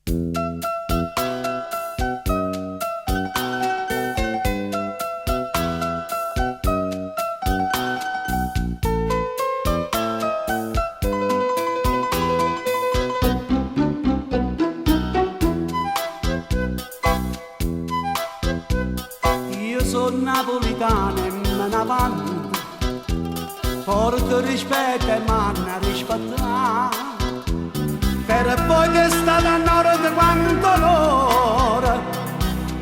Io sono napolitano e me ne vanno, porto rispetto e m'hanno rispettato, per voi che state a nord quanto loro,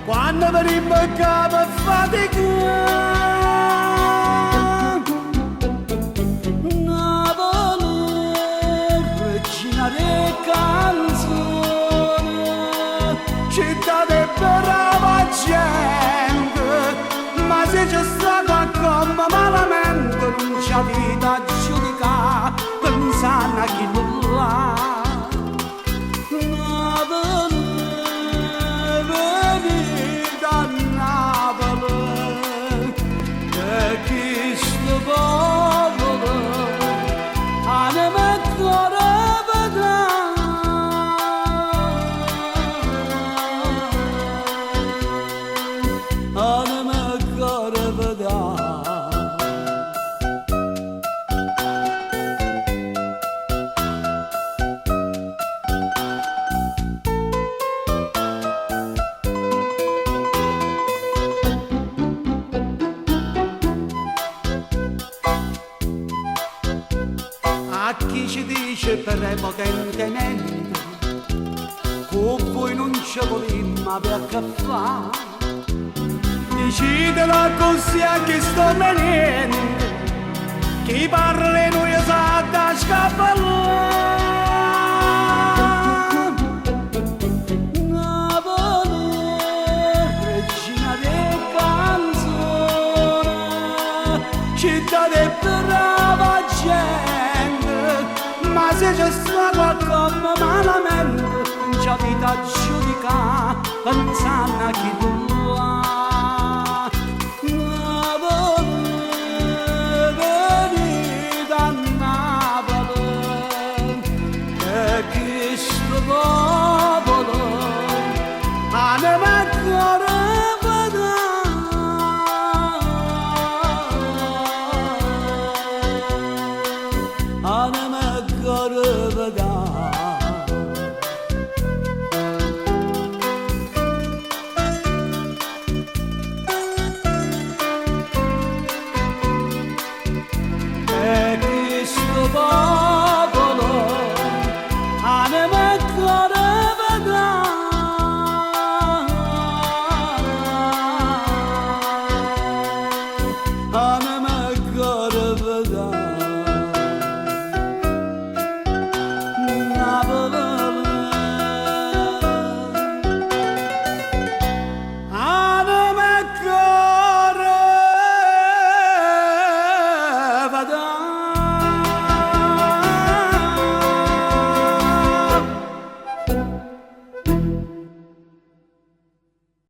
quando veniamo a capo faticare. Napoli, regina delle canzoni, città di brava gente, ma se c'è stato come malamente non c'è vita a giudicare, pensando a chi non l'ha. Napoli, venite a Napoli, che chi sto popolo anima e cuore vedrà. Anima e cuore vedrà. A chi ci dice prepotentemente con voi non ci vogliamo avere a che fare, decidela così a chi sto venendo, chi parla e noi sa da scappare. Napoli, regina delle canzoni, città di brava gente, ma se c'è stato come malamente, non c'è vita a giudicare, pensando a chi tu